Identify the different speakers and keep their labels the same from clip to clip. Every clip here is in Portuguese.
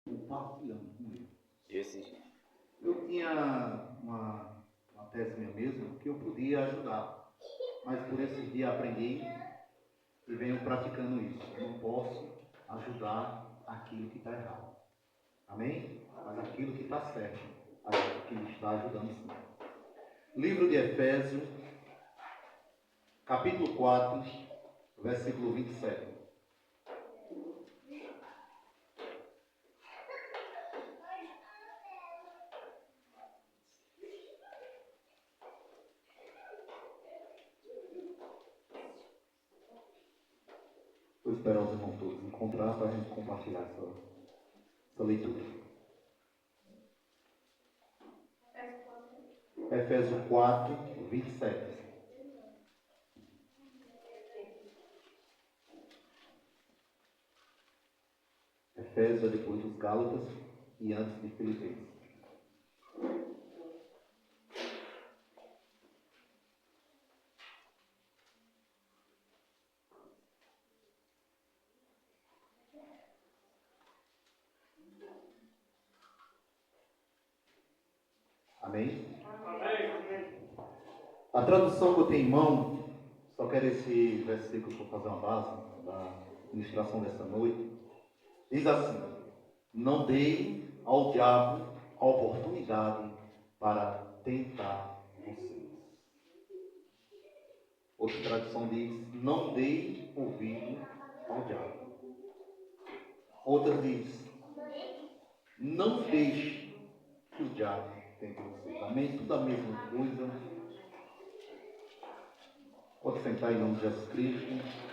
Speaker 1: Compartilhando com ele.
Speaker 2: Esse.
Speaker 1: Eu tinha uma tese minha mesmo que eu podia ajudar, mas por esse dia aprendi e venho praticando isso. Eu não posso ajudar aquilo que está errado. Amém? Mas aquilo que está certo, aquilo que me está ajudando sim. Livro de Efésios, capítulo 4, versículo 27. Vou esperar os irmãos todos encontrar para a gente compartilhar essa leitura. Efésios 4, 27. Efésios é depois dos Gálatas e antes de Filipenses. Amém? A tradução que eu tenho em mão, só quero esse versículo para fazer uma base da ministração dessa noite. Diz assim: não dei ao diabo a oportunidade para tentar vocês. Outra tradução diz: não dei ouvido ao diabo. Outra diz: não deixe que o diabo tente vocês. Amém? Tudo a mesma coisa. Pode sentar em nome de Jesus Cristo.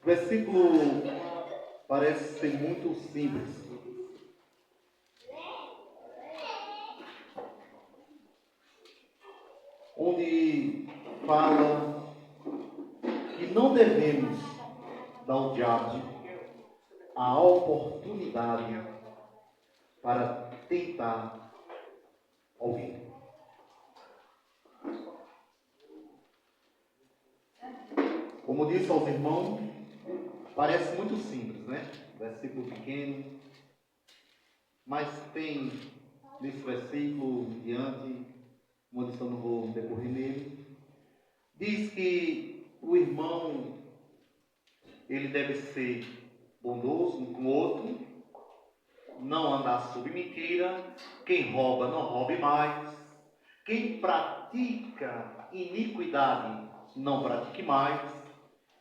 Speaker 1: O versículo parece ser muito simples. Onde fala que não devemos dar ao diabo a oportunidade para tentar ouvir. Como disse aos irmãos, parece muito simples, né? Versículo pequeno, mas tem nesse versículo diante, como eu disse, eu não vou decorrer nele, diz que o irmão ele deve ser bondoso um com o outro, não andar sob mentira, quem rouba não roube mais, quem pratica iniquidade não pratique mais,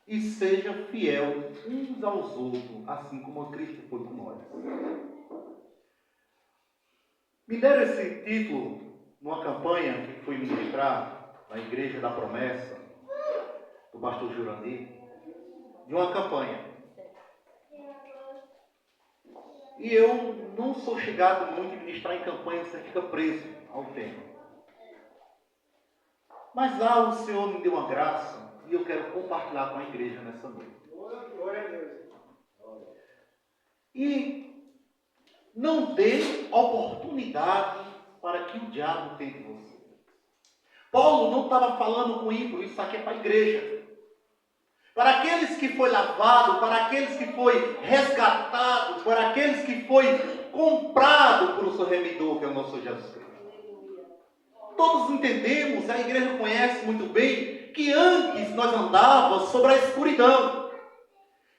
Speaker 1: e seja fiel uns aos outros, assim como Cristo foi com nós. Me deram esse título numa campanha que fui ministrar na Igreja da Promessa, do pastor Jurandir, de uma campanha. E eu não sou chegado muito em ministrar em campanha, você fica preso ao tema. Mas lá o Senhor me deu uma graça e eu quero compartilhar com a igreja nessa noite.
Speaker 3: Glória a Deus.
Speaker 1: E não dê oportunidade para que o diabo tente você. Paulo não estava falando com ímpio, isso aqui é para a igreja. Para aqueles que foi lavado, para aqueles que foi resgatado, para aqueles que foi comprado por o seu remidor, que é o nosso Jesus Cristo. Todos entendemos, a igreja conhece muito bem, que antes nós andávamos sobre a escuridão.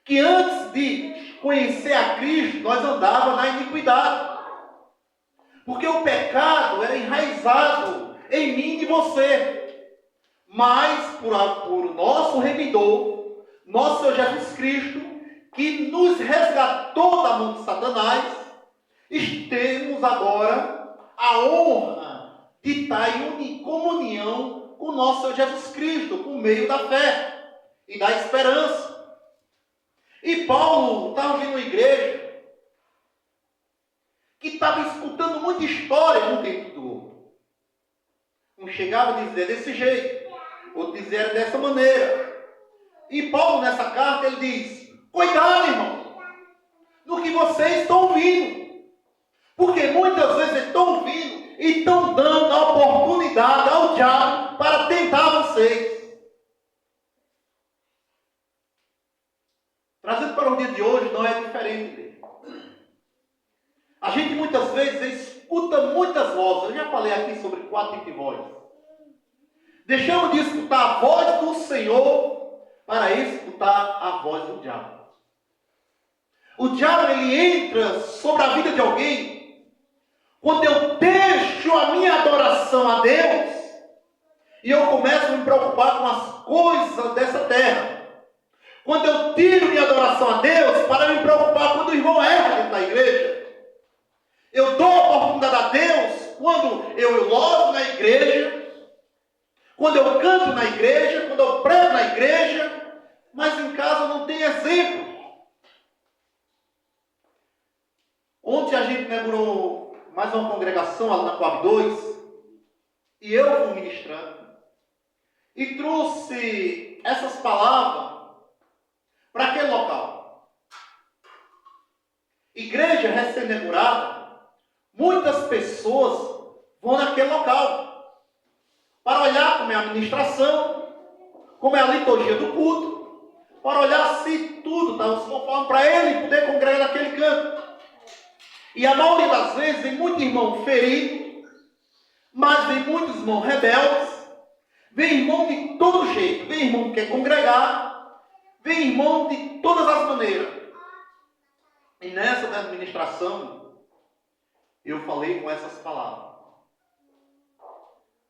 Speaker 1: Que antes de conhecer a Cristo, nós andávamos na iniquidade. Porque o pecado era enraizado em mim e você. Mas por nosso remidor, nosso Senhor Jesus Cristo, que nos resgatou da mão de Satanás, temos agora a honra de estar em comunhão com o nosso Senhor Jesus Cristo, por meio da fé e da esperança. E Paulo estava vindo uma igreja que estava escutando muita história no tempo do outro. Um chegava a dizer desse jeito, outro dizia dessa maneira. E Paulo, nessa carta, ele diz: cuidado, irmão, no que vocês estão ouvindo. Porque muitas vezes estão ouvindo e estão dando a oportunidade ao diabo para tentar vocês. diferente dele. A gente muitas vezes escuta muitas vozes. Eu já falei aqui sobre 4 tipos de voz. Deixamos de escutar a voz do Senhor para escutar a voz do diabo. O diabo, ele entra sobre a vida de alguém quando eu deixo a minha adoração a Deus e eu começo a me preocupar com as coisas dessa terra. Quando eu tiro minha adoração a Deus para me preocupar quando o irmão erra dentro da igreja. Eu dou a oportunidade a Deus quando eu louvo na igreja, quando eu canto na igreja, quando eu prego na igreja, mas em casa não tem exemplo. Ontem a gente inaugurou mais uma congregação ali na Coab 2 e eu fui ministrando e trouxe essas palavras para aquele local. Igreja recém-inaugurada, muitas pessoas vão naquele local para olhar como é a administração, como é a liturgia do culto, para olhar se tudo está conforme para ele poder congregar naquele canto. E a maioria das vezes vem muito irmão ferido, mas vem muitos irmãos rebeldes, vem irmão de todo jeito, vem irmão que quer congregar, vem irmão de todas as maneiras. E nessa administração, eu falei com essas palavras.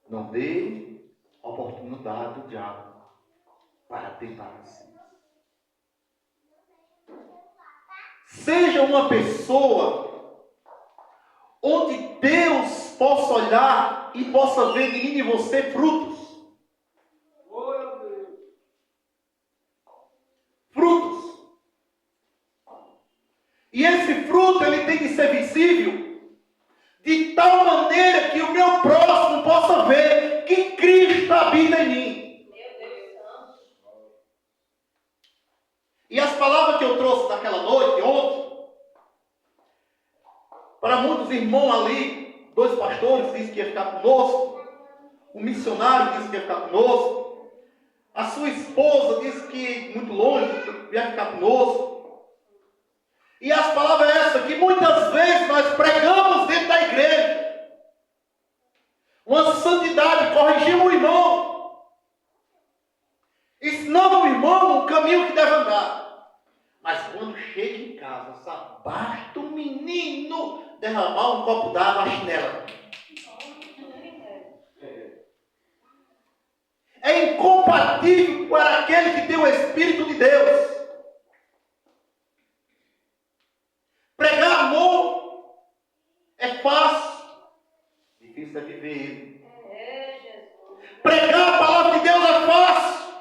Speaker 1: Não dê oportunidade ao diabo para tentar você. Seja uma pessoa onde Deus possa olhar e possa ver em mim e você frutos. Frutos. E esse fruto ele tem que ser visível de tal maneira que o meu próximo possa ver que Cristo habita em mim. E as palavras que eu trouxe naquela noite, ontem, para muitos irmãos ali, 2 pastores disseram que ia ficar conosco, o missionário disse que ia ficar conosco, a sua esposa disse que muito longe ia ficar conosco. E as palavras é essa, que muitas vezes nós pregamos dentro da igreja uma santidade, corrigimos o irmão, ensinamos o irmão o caminho que deve andar. Mas quando chega em casa, só basta o menino derramar um copo d'água na chinela. É incompatível para aquele que tem o Espírito de Deus. Pregar amor é fácil, difícil é viver ele. Pregar a palavra de Deus é fácil,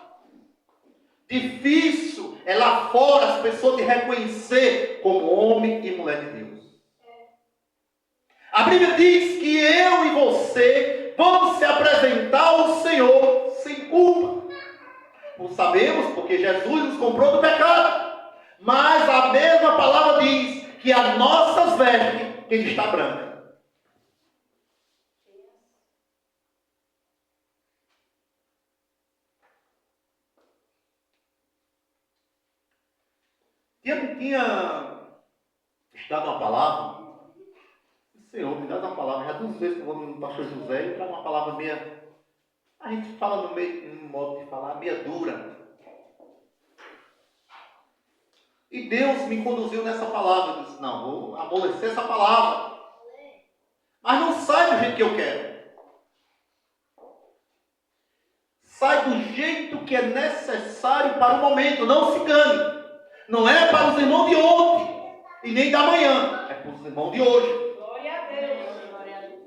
Speaker 1: difícil é lá fora as pessoas te reconhecer como homem e mulher de Deus. A Bíblia diz que eu e você vamos se apresentar ao Senhor sem culpa. Não sabemos porque Jesus nos comprou do pecado. Mas a mesma palavra diz que as nossas vestes tem que estar branca. Tinha estudado uma palavra. Senhor, me dá uma palavra. Já 2 vezes que eu vou no pastor José e trago uma palavra meia. A gente fala no meio, no modo de falar, meia dura. E Deus me conduziu nessa palavra. Eu disse, não, vou amolecer essa palavra. Mas não sai do jeito que eu quero. Sai do jeito que é necessário para o momento. Não se engane. Não é para os irmãos de ontem e nem da manhã. É para os irmãos de hoje.
Speaker 2: Glória a Deus. Glória a Deus.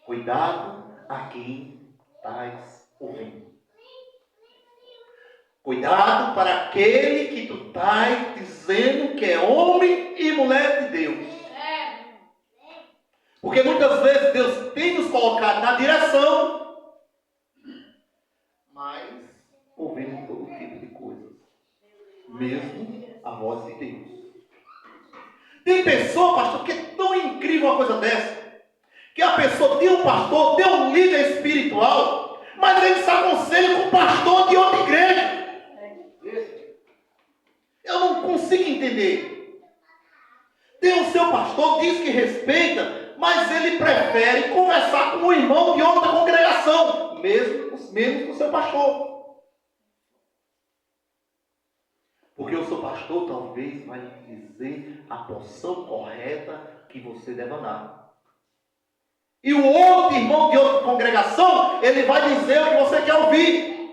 Speaker 1: Cuidado a quem estás ouvindo. Cuidado para aquele que tu estás dizendo que é homem e mulher de Deus. Porque muitas vezes Deus tem nos colocado na direção, mas ouvimos todo tipo de coisas. Mesmo a voz de Deus. Tem pessoa, pastor, que é tão incrível uma coisa dessa, que a pessoa tem um pastor, tem um líder espiritual, mas ele se aconselha com o pastor de outra igreja. Eu não consigo entender. Tem o seu pastor, diz que respeita, mas ele prefere conversar com um irmão de outra congregação, mesmo com o seu pastor. Porque o seu pastor talvez vai lhe dizer a porção correta que você deve dar. E o outro irmão de outra congregação, ele vai dizer o que você quer ouvir.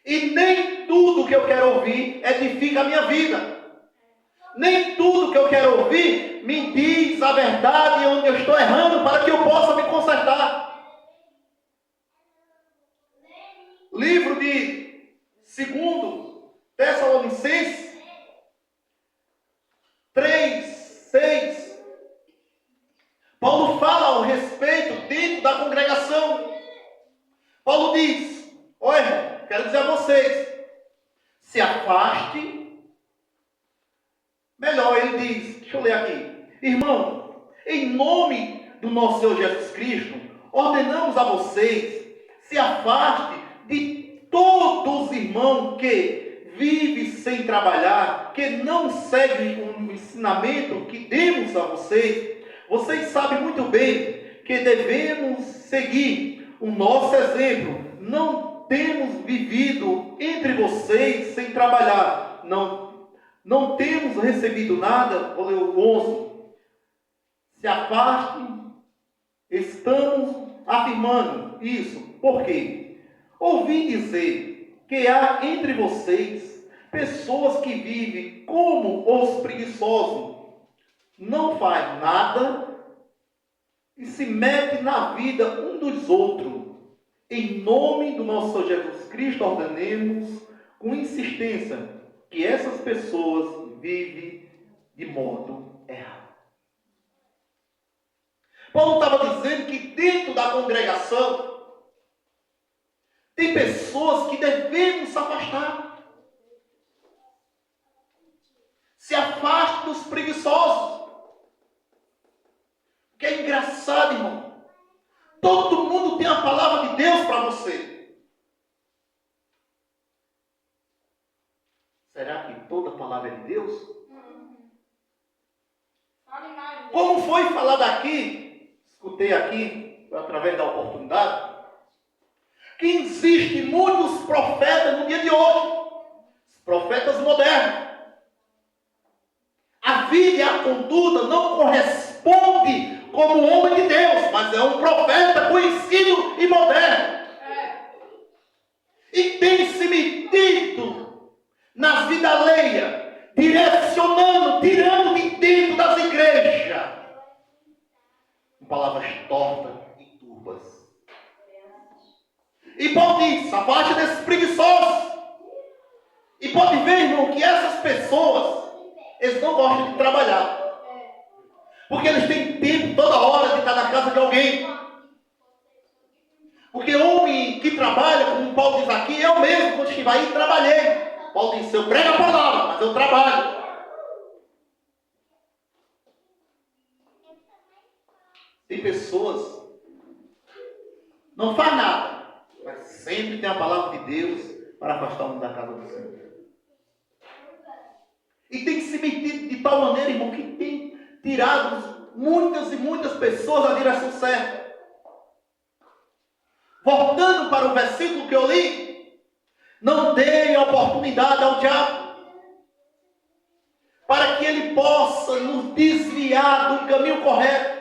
Speaker 1: E nem tudo que eu quero ouvir edifica a minha vida. Nem tudo que eu quero ouvir me diz a verdade onde eu estou errando para que eu possa me consertar. Livro de 2 Tessalonicenses 3:6. Paulo fala ao respeito dentro da congregação. Paulo diz: olha, irmão, quero dizer a vocês, se afaste. Melhor, ele diz, deixa eu ler aqui. Irmão, em nome do nosso Senhor Jesus Cristo, ordenamos a vocês, se afaste de todos os irmãos que vivem sem trabalhar, que não seguem o ensinamento que demos a vocês. Vocês sabem muito bem que devemos seguir o nosso exemplo. Não temos vivido entre vocês sem trabalhar. Não temos recebido nada. Vou ler o 11. Se afastem. Estamos afirmando isso. Por quê? Ouvi dizer que há entre vocês pessoas que vivem como os preguiçosos. Não faz nada e se mete na vida um dos outros. Em nome do nosso Senhor Jesus Cristo, ordenemos com insistência que essas pessoas vivem de modo errado. Paulo estava dizendo que dentro da congregação tem pessoas que devemos se afastar. Se afaste dos preguiçosos. Que é engraçado, irmão. Todo mundo tem a palavra de Deus para você. Será que toda palavra é de Deus? Como foi falado aqui, escutei aqui, através da oportunidade, que existem muitos profetas no dia de hoje. Profetas modernos. A vida e a conduta não corresponde como homem de Deus, mas é um profeta conhecido e moderno. E tem se metido nas vidas alheias, direcionando, tirando de dentro das igrejas, com palavras tortas e turbas. E Paulo diz: afaste desses preguiçosos. E pode ver, irmão, que essas pessoas, eles não gostam de trabalhar. Porque eles têm tempo toda hora de estar na casa de alguém. Porque homem que trabalha, como Paulo diz aqui, eu mesmo, quando estive aí, trabalhei. Paulo diz: eu prego a palavra, mas eu trabalho. Tem pessoas, não faz nada, mas sempre tem a palavra de Deus para afastar um da casa do Senhor. E tem que se meter de tal maneira, irmão, que tem tirado muitas e muitas pessoas na direção certa. Voltando para o versículo que eu li, não dê oportunidade ao diabo para que ele possa nos desviar do caminho correto.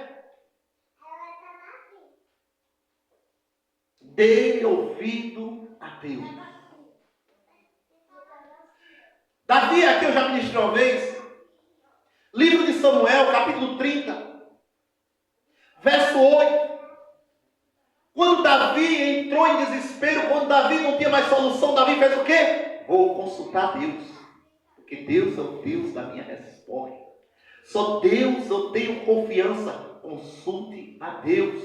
Speaker 1: Dê ouvido a Deus. Davi, aqui eu já ministrei uma vez, livro de Samuel, capítulo 30, verso 8. Quando Davi entrou em desespero, quando Davi não tinha mais solução, Davi fez o quê? Vou consultar Deus, porque Deus é o Deus da minha resposta. Só Deus eu tenho confiança, consulte a Deus.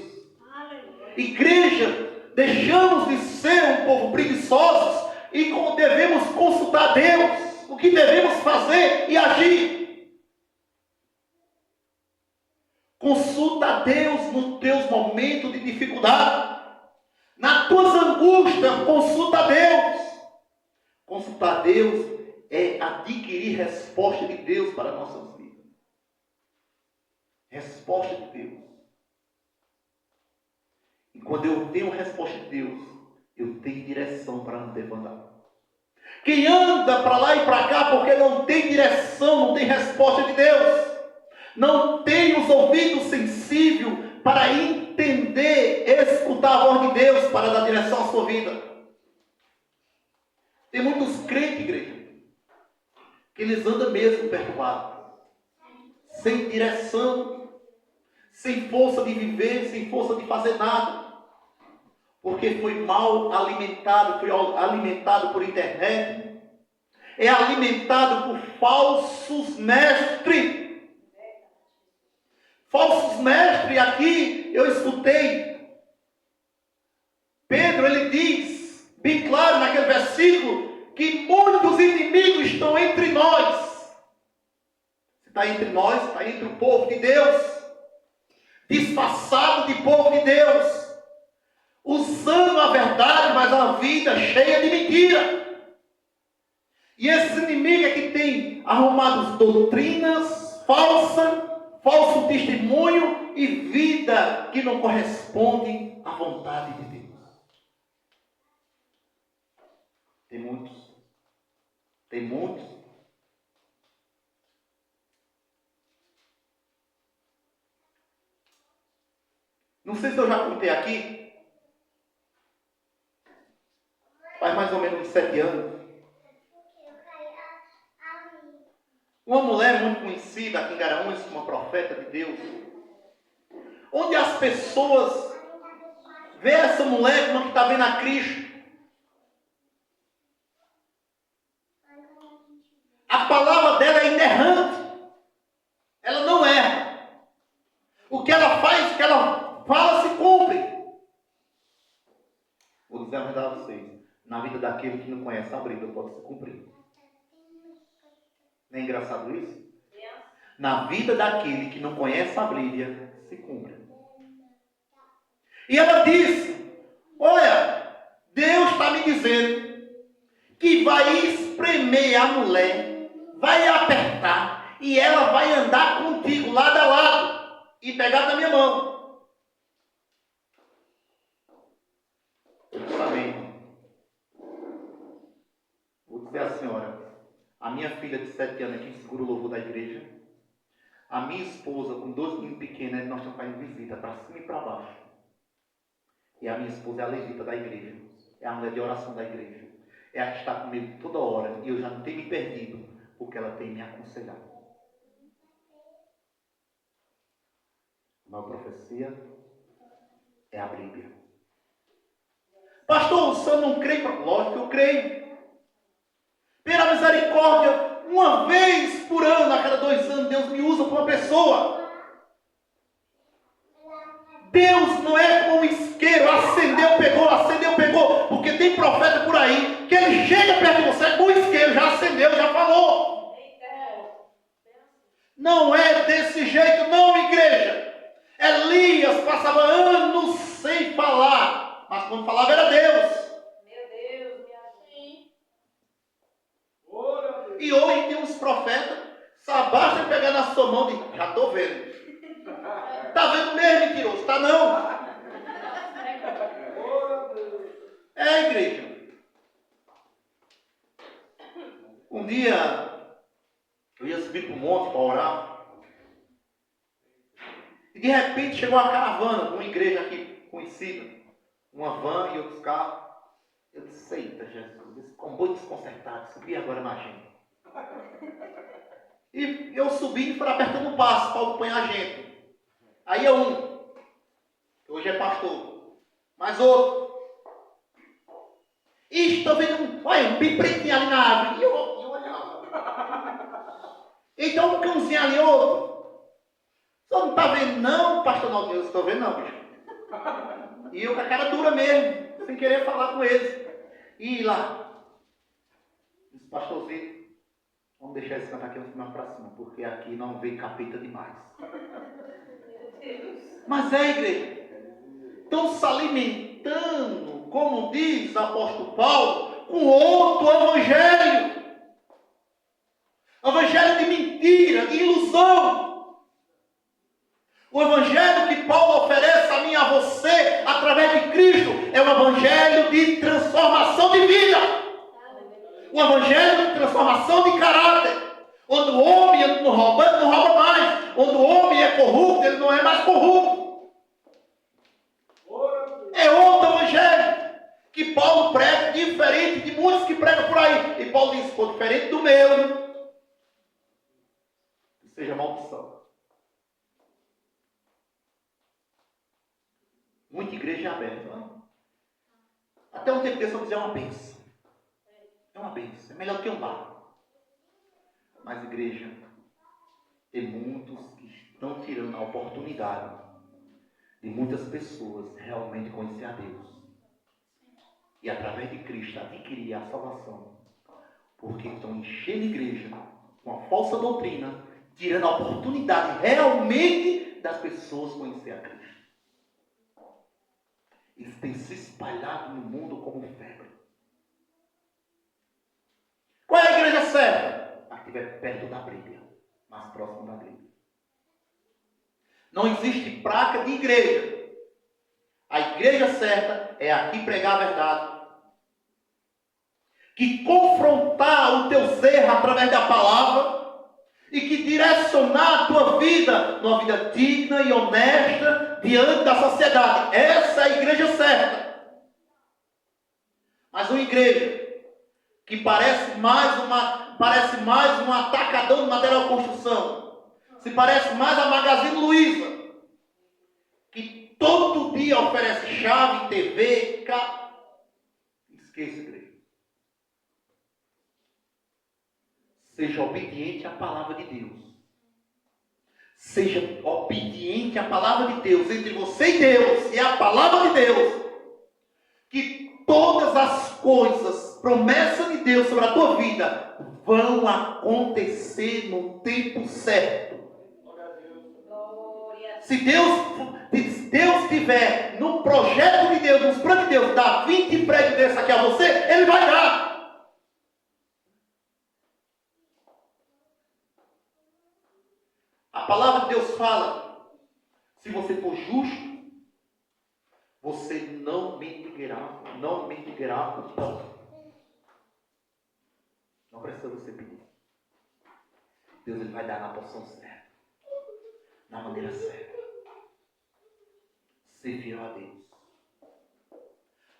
Speaker 1: Igreja, deixamos de ser um povo preguiçosos e devemos consultar Deus. O que devemos fazer e agir. Consulta a Deus nos teus momentos de dificuldade. Nas tuas angústias, consulta a Deus. Consultar a Deus é adquirir resposta de Deus para nossas vidas. Resposta de Deus. E quando eu tenho resposta de Deus, eu tenho direção para não andar. Quem anda para lá e para cá porque não tem direção, não tem resposta de Deus, não tem os ouvidos sensíveis para entender, escutar a voz de Deus para dar direção à sua vida. Tem muitos crentes, igreja, que eles andam mesmo perturbados, sem direção, sem força de viver, sem força de fazer nada, porque foi mal alimentado, foi alimentado por internet, é alimentado por falsos mestres. Falsos mestres, aqui eu escutei Pedro, ele diz bem claro naquele versículo que muitos inimigos estão entre nós. Se está entre nós, está entre o povo de Deus, disfarçado de povo de Deus, usando a verdade, mas a vida cheia de mentira. E esse inimigo é que tem arrumado doutrinas falsas, falso testemunho e vida que não corresponde à vontade de Deus. Tem muitos. Tem muitos. Não sei se eu já contei aqui. Faz mais ou menos uns 7 anos. Uma mulher muito conhecida aqui em Garanhuns, uma profeta de Deus, onde as pessoas vê essa mulher como que está vendo a Cristo. A palavra dela é inerrante. Ela não erra. O que ela faz, o que ela fala, se cumpre. Vou dizer a verdade a vocês. Na vida daquele que não conhece a Bíblia, pode se cumprir. Não é engraçado isso? Na vida daquele que não conhece a Bíblia, se cumpre. E ela disse, olha, Deus está me dizendo que vai espremer a mulher, vai apertar, e ela vai andar contigo lado a lado, e pegar na minha mão. Eu disse, amém. Vou dizer à senhora, a minha filha de 7 anos que segura o louvor da igreja, a minha esposa com 2 meninos pequenos, nós estamos fazendo visita para cima e para baixo. E a minha esposa é a levita da igreja, é a mulher de oração da igreja, é a que está comigo toda hora, e eu já não tenho me perdido, porque ela tem me aconselhado. A maior profecia é a Bíblia. Pastor, o senhor não crê? Lógico que eu creio. Pela misericórdia, uma vez por ano, a cada 2 anos, Deus me usa para uma pessoa. Deus não é como um isqueiro, acendeu, pegou. Porque tem profeta por aí, que ele chega perto de você com o isqueiro, já acendeu, já falou. Não é desse jeito não, igreja. Elias passava anos sem falar, mas quando falava era Deus. E hoje tem uns profetas, só basta pegar na sua mão e dizer, já estou vendo. Está vendo mesmo, mentiroso? Está não. É, igreja. Um dia, eu ia subir para o monte para orar. E de repente chegou uma caravana, uma igreja aqui conhecida. Uma van e outros carros. Eu disse, eita Jesus, esse comboio desconcertado, subi agora na gente. E eu subi e fui apertando o passo para acompanhar a gente. Aí é um, que hoje é pastor, mais outro. E estou vendo um bem pretinho ali na árvore. E eu olhava. Então um cãozinho ali, outro. Só não está vendo não, pastor não? Eu estou vendo não, bicho. E eu com a cara dura mesmo, sem querer falar com eles. E lá, disse, pastorzinho, vamos deixar esse canto aqui mais para cima, porque aqui não vem capeta demais. Mas é, igreja, estão se alimentando, como diz o apóstolo Paulo, com outro evangelho. Evangelho de mentira, de ilusão. O evangelho que Paulo oferece a mim e a você, através de Cristo, é um evangelho de transformação de vida. Um evangelho de transformação de caráter. Onde o homem não rouba mais. Onde o homem é corrupto, ele não é mais corrupto. É outro evangelho que Paulo prega, diferente de muitos que pregam por aí. E Paulo diz, for diferente do meu, que seja maldição. Muita igreja é aberta. Não? Até um tempo desse eu dizer uma bênção. É uma bênção. É melhor que um bar. Mas igreja, tem muitos que estão tirando a oportunidade de muitas pessoas realmente conhecer a Deus. E através de Cristo adquirir a salvação. Porque estão enchendo a igreja com a falsa doutrina, tirando a oportunidade realmente das pessoas conhecer a Cristo. Isso tem se espalhado no mundo como febre. Qual é a igreja certa? A que estiver perto da Bíblia, mais próximo da Bíblia. Não existe placa de igreja. A igreja certa é a que pregar a verdade, que confrontar os teus erros através da palavra e que direcionar a tua vida numa vida digna e honesta diante da sociedade. Essa é a igreja certa. Mas uma igreja que parece mais um atacadão de material de construção, se parece mais a Magazine Luiza, que todo dia oferece chave, TV, carro. Esqueça, igreja. Seja obediente à palavra de Deus. Seja obediente à palavra de Deus, entre você e Deus, e a palavra de Deus. Que todas as coisas, promessa de Deus sobre a tua vida, vão acontecer no tempo certo. Se Deus tiver no projeto de Deus, nos planos de Deus, dar 20 prédios desses aqui a você, Ele vai dar. A palavra de Deus fala, se você for justo, você não mendigará o pão. Não precisa você pedir. Deus ele vai dar na porção certa, na maneira certa. Ser fiel a Deus.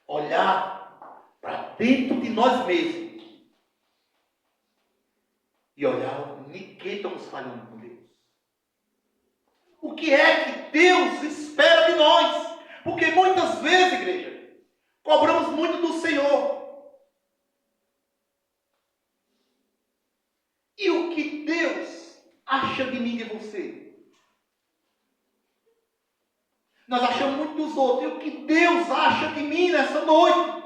Speaker 1: Olhar para dentro de nós mesmos e olhar o que estamos falhando com Deus. O que é que Deus espera de nós? Porque muitas vezes, igreja, cobramos muito do Senhor. E o que Deus acha de mim e de você? Nós achamos muito dos outros. E o que Deus acha de mim nessa noite?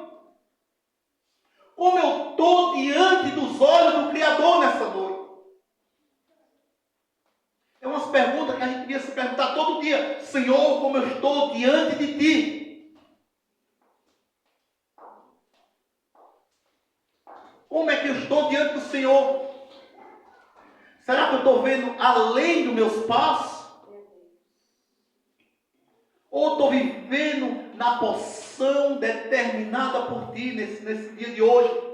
Speaker 1: Como eu estou diante dos olhos do Criador nessa noite? É umas perguntas que a gente devia se perguntar todo dia. Senhor, como eu estou diante de Ti? Como é que eu estou diante do Senhor? Será que eu estou vendo além dos meus passos? Ou estou vivendo na porção determinada por Ti nesse dia de hoje?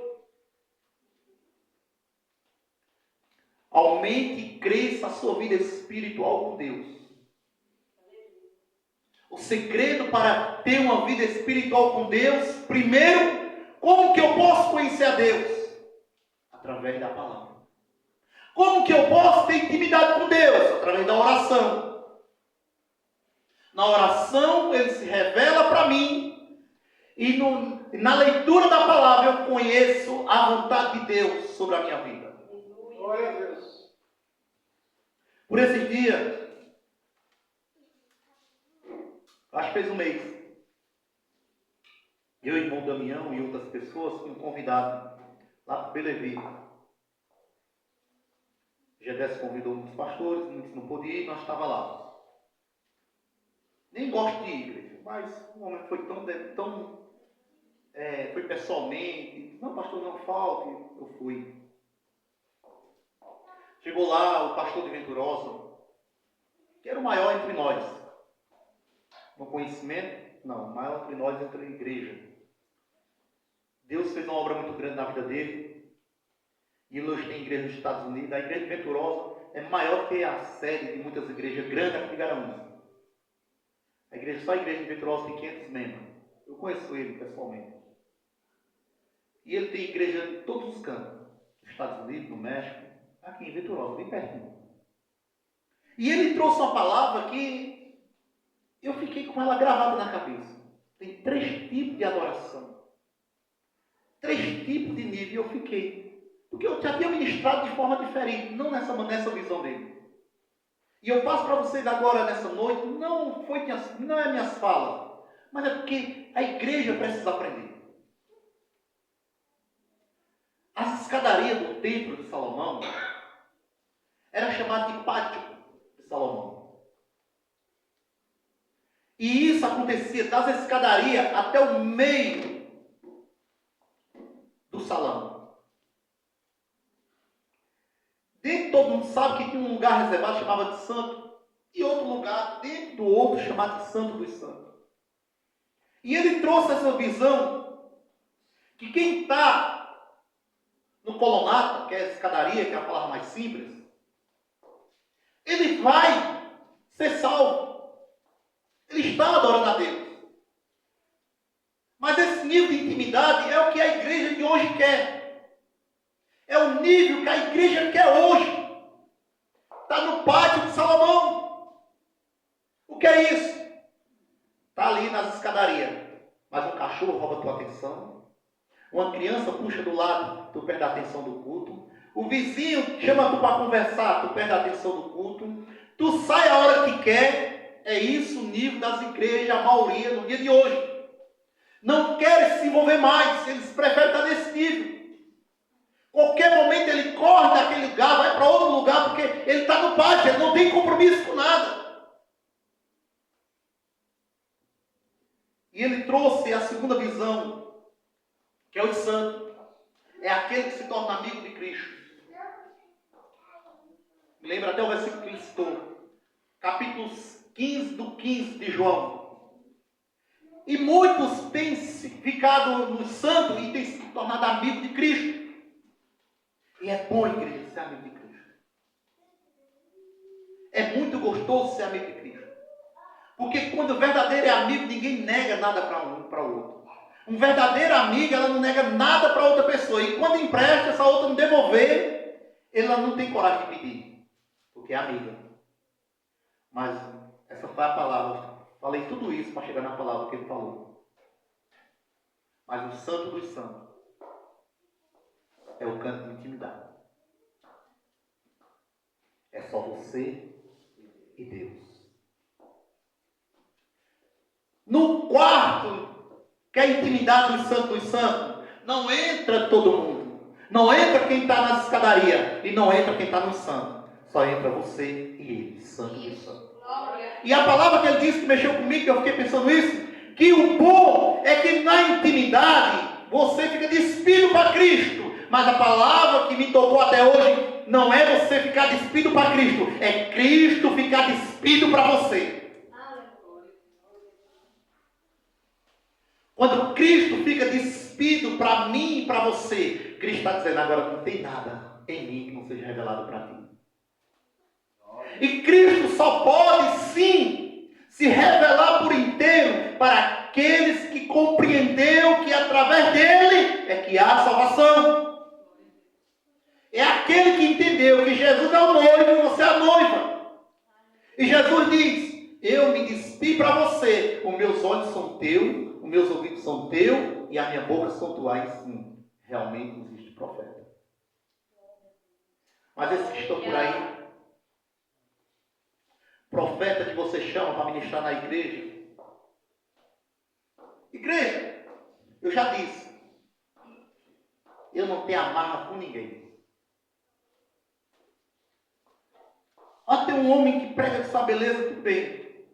Speaker 1: Aumente e cresça a sua vida espiritual com Deus. O segredo para ter uma vida espiritual com Deus, primeiro, como que eu posso conhecer a Deus? Através da palavra. Como que eu posso ter intimidade com Deus? Através da oração. Na oração, Ele se revela para mim. E na leitura da palavra, eu conheço a vontade de Deus sobre a minha vida. Glória a Deus. Por esses dias, acho que fez um mês, eu e o irmão Damião e outras pessoas fomos convidados lá para o Belevi. GDS convidou muitos pastores, muitos não podiam ir, nós estávamos lá. Nem gosto de ir, igreja, mas o momento foi foi pessoalmente. Não, pastor, não falte. Eu fui. Chegou lá o pastor de Venturosa, que que era o maior entre nós. No conhecimento, não, o maior entre nós entre a igreja. Deus fez uma obra muito grande na vida dele. E hoje tem igreja nos Estados Unidos. A igreja de Venturosa é maior que a sede de muitas igrejas grandes aqui de Garanhuns. Só a igreja de Venturosa tem 500 membros. Eu conheço ele pessoalmente. E ele tem igreja em todos os cantos. Nos Estados Unidos, no México, aqui em Venturosa, bem pertinho. E ele trouxe uma palavra que eu fiquei com ela gravada na cabeça. Tem 3 tipos de adoração. 3 tipos de nível. E eu fiquei. Porque eu já tinha ministrado de forma diferente, não nessa visão dele. E eu passo para vocês agora, nessa noite, não é minhas falas, mas é porque a igreja precisa aprender. As escadarias do templo de Salomão era chamada de pátio de Salomão. E isso acontecia das escadarias até o meio do salão. Dentro todo mundo sabe que tinha um lugar reservado chamado de santo. E outro lugar dentro do outro chamado de santo dos santos. E ele trouxe essa visão que quem está no colonato, que é a escadaria, que é a palavra mais simples, ele vai ser salvo. Ele está adorando a Deus. Mas esse nível de intimidade é o que a igreja de hoje quer. É o nível que a igreja quer hoje. Está no pátio de Salomão. O que é isso? Está ali nas escadarias. Mas um cachorro rouba a tua atenção. Uma criança puxa do lado, tu perde a atenção do culto. O vizinho chama tu para conversar, tu perde a atenção do culto. Tu sai a hora que quer. É isso o nível das igrejas, a maioria, no dia de hoje. Não querem se envolver mais. Eles preferem estar nesse nível. Qualquer momento ele corre daquele lugar, vai para outro lugar, porque ele está no pátio, ele não tem compromisso com nada. E ele trouxe a segunda visão, que é o santo. É aquele que se torna amigo de Cristo. Me lembra até o versículo que ele citou. Capítulo 15 do 15 de João. E muitos têm ficado no santo e têm se tornado amigo de Cristo. E é bom, igreja, ser amigo de Cristo. É muito gostoso ser amigo de Cristo. Porque quando o verdadeiro é amigo, ninguém nega nada para um para o outro. Um verdadeiro amigo, ela não nega nada para outra pessoa. E quando empresta, essa outra não devolver, ela não tem coragem de pedir. Porque é amiga. Mas essa foi a palavra. Falei tudo isso para chegar na palavra que ele falou. Mas o santo dos santos é o canto de intimidade. É só você e Deus. No quarto, que é a intimidade dos santos, não entra todo mundo. Não entra quem está nas escadarias. E não entra quem está no santo. Só entra você e ele, santo dos santos. E a palavra que ele disse que mexeu comigo, que eu fiquei pensando nisso, que o bom é que na intimidade você fica despido para Cristo. Mas a palavra que me tocou até hoje não é você ficar despido para Cristo, é Cristo ficar despido para você. Quando Cristo fica despido para mim e para você, Cristo está dizendo: agora não tem nada em mim que não seja revelado para ti. E Cristo só pode sim se revelar por inteiro para aqueles que compreenderam que através dele é que há salvação. É aquele que entendeu que Jesus é o noivo e você é a noiva. E Jesus diz: eu me despi para você, os meus olhos são teus, os meus ouvidos são teus e a minha boca são tuas. Sim, realmente existe profeta. Mas esses que estão por aí, profeta que você chama para ministrar na igreja. Igreja, eu já disse, eu não tenho amarra com ninguém. Tem um homem que prega de sua beleza, tudo bem.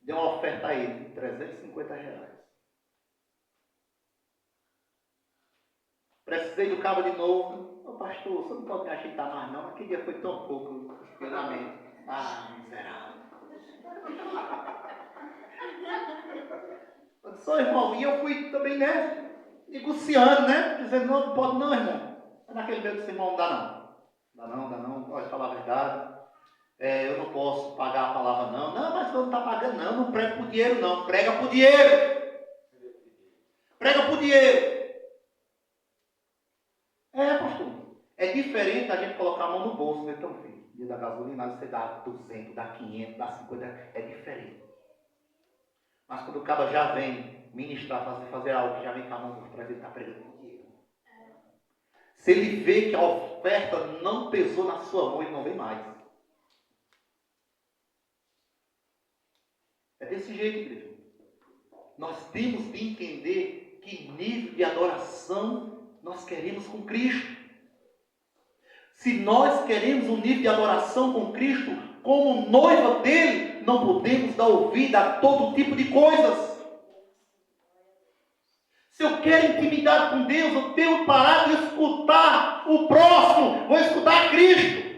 Speaker 1: Deu uma oferta a ele de R$350. Precisei do cabo de novo. Pastor, você não pode me ajeitar mais não. Aquele dia foi tão pouco treinamento. Ah, miserável. Eu disse, irmão, e eu fui também, né, negociando, né, dizendo, não pode não, irmão. Mas naquele meio disse, irmão, não dá não, pode falar a verdade. Eu não posso pagar a palavra não. Não, mas você não está pagando não prega por dinheiro não, prega por dinheiro. Prega por dinheiro. Pastor, é diferente a gente colocar a mão no bolso, né, tão filho? Dia da gasolina, você dá 200, dá 500, dá 50, é diferente. Mas quando o cara já vem ministrar, fazer algo, já vem com a mão por trás, ele está pregando por dinheiro. Se ele vê que a oferta não pesou na sua mão, ele não vem mais. É desse jeito, igreja. Nós temos de entender que nível de adoração nós queremos com Cristo. Se nós queremos um nível de adoração com Cristo, como noiva dele, não podemos dar ouvido a todo tipo de coisas. Se eu quero intimidade com Deus, eu tenho que parar de escutar o próximo, vou escutar Cristo.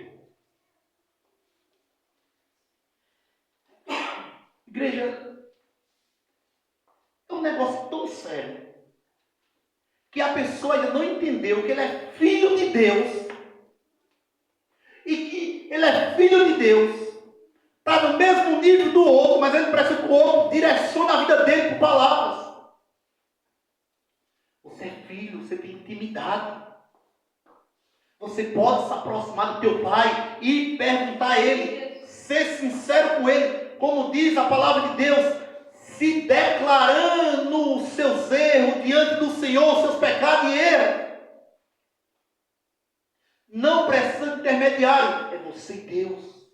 Speaker 1: Igreja, é um negócio tão sério, que a pessoa ainda não entendeu que ele é filho de Deus, e que ele é filho de Deus, está no mesmo nível do outro, mas ele precisa que o outro direcione a vida dele por palavras. Você é filho, você tem intimidade. Você pode se aproximar do teu pai e perguntar a ele, ser sincero com ele, como diz a palavra de Deus, se declarando os seus erros diante do Senhor, seus pecados e erros. Não precisando de intermediário, é você e Deus.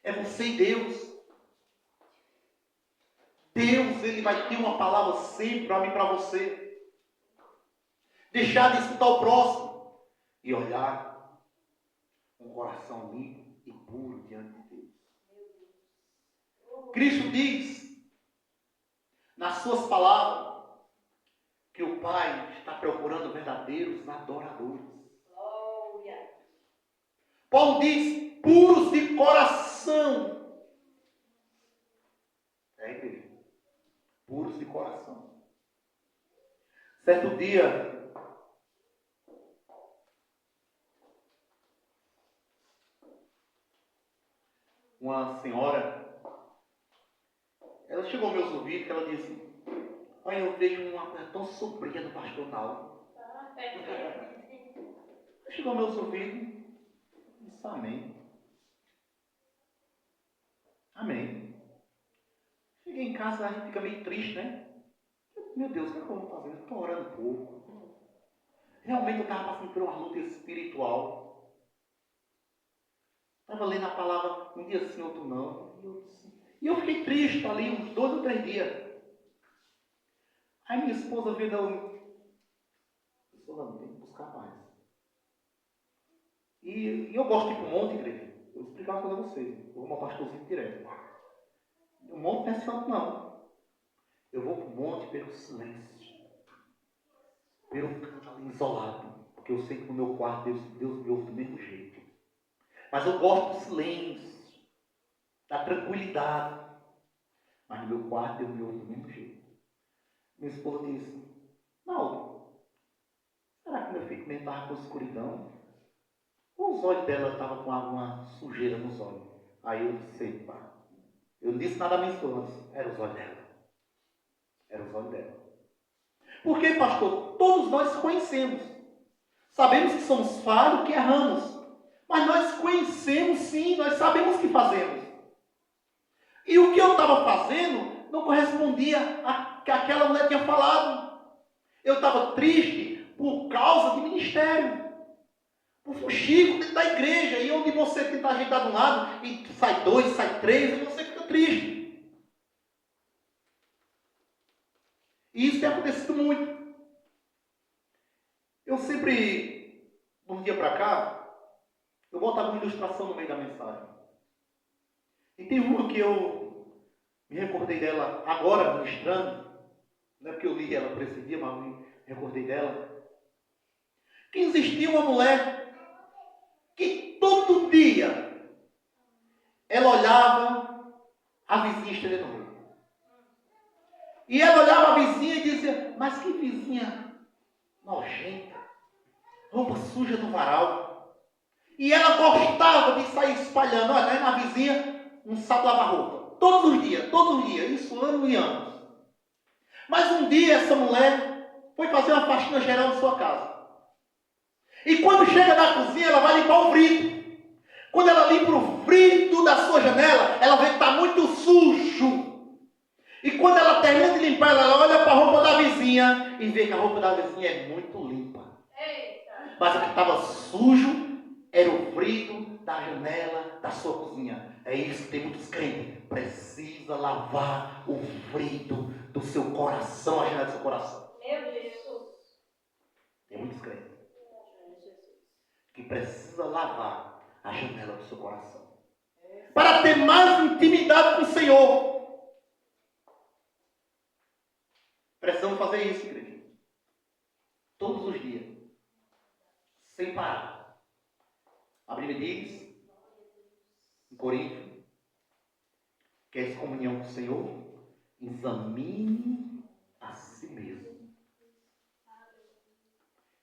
Speaker 1: É você e Deus. Deus, ele vai ter uma palavra sempre para mim e para você. Deixar de escutar o próximo e olhar com um coração limpo e puro diante de Deus. Cristo diz nas suas palavras que o Pai está procurando verdadeiros adoradores. Paulo diz puros de coração. Igreja? Puros de coração. Certo dia, uma senhora, ela chegou aos meus ouvidos e ela disse, olha, eu vejo uma coisa tão sombria no pastor Naldo. Chegou aos meus ouvidos e disse, amém. Amém. Cheguei em casa, a gente fica meio triste, né? Meu Deus, o que eu vou fazer? Eu estou orando pouco. Realmente eu estava passando por uma luta espiritual. Estava lendo a palavra um dia sim, outro não. E eu fiquei triste ali uns 2 ou 3 dias. Aí minha esposa veio dar tem que buscar mais. E eu gosto de ir para o monte, igreja. Eu vou explicar uma coisa a vocês. Eu vou uma pastorzinha direto. O monte não é santo, não. Eu vou para o monte pelo silêncio. Pelo canto ali isolado. Porque eu sei que no meu quarto Deus me ouve do mesmo jeito. Mas eu gosto do silêncio. Da tranquilidade. Mas no meu quarto Deus me ouve do mesmo jeito. Minha esposa disse, Naldo, será que meu filho nem estava com escuridão? Ou os olhos dela estavam com alguma sujeira nos olhos? Aí eu disse, pá. Eu não disse nada a minha esposa, eram os olhos dela. Eram os olhos dela. Porque, pastor, todos nós conhecemos. Sabemos que somos falhos, que erramos. Mas nós conhecemos sim, nós sabemos o que fazemos. E o que eu estava fazendo não correspondia a que aquela mulher tinha falado. Eu estava triste por causa do ministério. Por fuxico dentro da igreja. E onde você tenta ajeitar de um lado, e sai 2, sai 3, e você fica triste. E isso tem acontecido muito. Eu sempre, de um dia para cá, eu botava uma ilustração no meio da mensagem. E tem uma que eu me recordei dela agora, ministrando. Não é porque eu li ela por esse dia, mas me recordei dela. Que existia uma mulher que todo dia ela olhava a vizinha estendendo roupa. E ela olhava a vizinha e dizia, mas que vizinha nojenta, roupa suja no varal. E ela gostava de sair espalhando, olha, aí na vizinha não sabe lavar roupa. Todos os dias, isso anos e anos. Mas um dia essa mulher foi fazer uma faxina geral na sua casa. E quando chega na cozinha, ela vai limpar o vidro. Quando ela limpa o vidro da sua janela, ela vê que está muito sujo. E quando ela termina de limpar, ela olha para a roupa da vizinha e vê que a roupa da vizinha é muito limpa. Mas o que estava sujo era o vidro da janela da sua cozinha. É isso que tem muitos crentes. Precisa lavar o vidro do seu coração, a janela do seu coração.
Speaker 2: Meu Jesus.
Speaker 1: Tem muitos crentes que precisa lavar a janela do seu coração. Para ter mais intimidade com o Senhor. Precisamos fazer isso, igreja. Todos os dias. Sem parar. A Bíblia diz, em Coríntios, queres comunhão com o Senhor? Examine a si mesmo.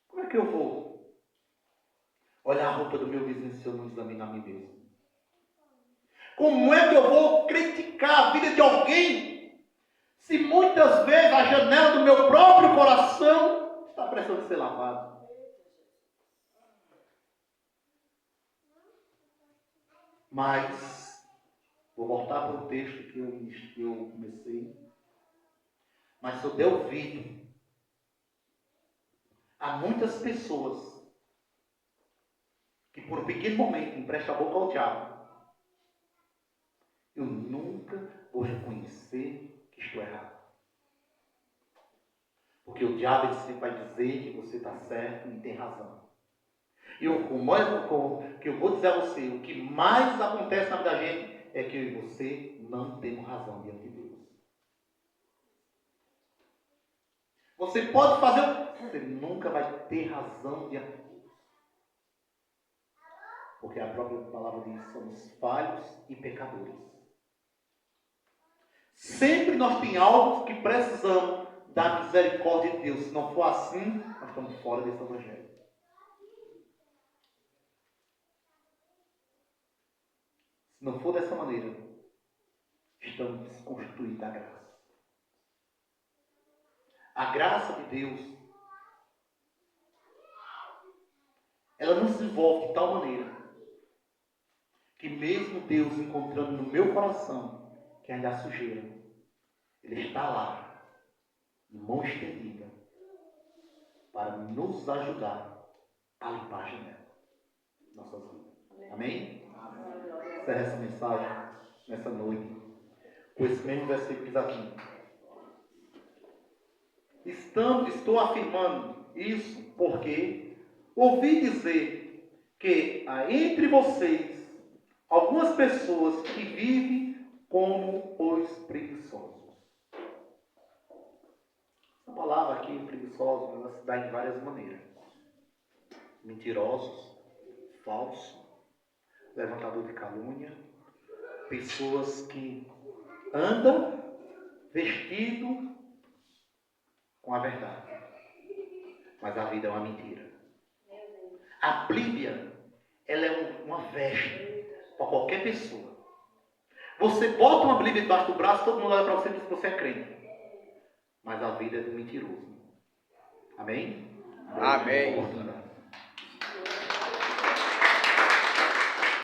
Speaker 1: Como é que eu vou olhar a roupa do meu vizinho se eu não examinar a mim mesmo? Como é que eu vou criticar a vida de alguém se muitas vezes a janela do meu próprio coração está precisando ser lavada? Mas, vou voltar para o texto que eu comecei. Mas se eu der ouvido a muitas pessoas que por um pequeno momento emprestam a boca ao diabo, eu nunca vou reconhecer que estou errado. Porque o diabo sempre vai dizer que você está certo e tem razão. E o que eu vou dizer a você, o que mais acontece na vida da gente é que eu e você não temos razão diante de Deus. Você pode fazer, você nunca vai ter razão diante de Deus. Porque a própria palavra diz, somos falhos e pecadores. Sempre nós temos algo que precisamos da misericórdia de Deus. Se não for assim, nós estamos fora desse evangelho. Se não for dessa maneira, estamos desconstituídos da graça. A graça de Deus, ela nos envolve de tal maneira que mesmo Deus encontrando no meu coração que ainda há sujeira, Ele está lá, de mão estendida, para nos ajudar a limpar a janela de nossas vidas. Amém? Encerra essa mensagem nessa noite com esse mesmo versículo aqui. Estou afirmando isso porque ouvi dizer que há entre vocês algumas pessoas que vivem como os preguiçosos. Essa palavra aqui, preguiçosos, ela se dá em várias maneiras. Mentirosos, falsos, levantador de calúnia, pessoas que andam vestido com a verdade, mas a vida é uma mentira. A Bíblia, ela é uma veste para qualquer pessoa. Você bota uma Bíblia debaixo do braço, todo mundo olha para você e diz que você é crente, mas a vida é do mentiroso. Amém?
Speaker 3: Amém.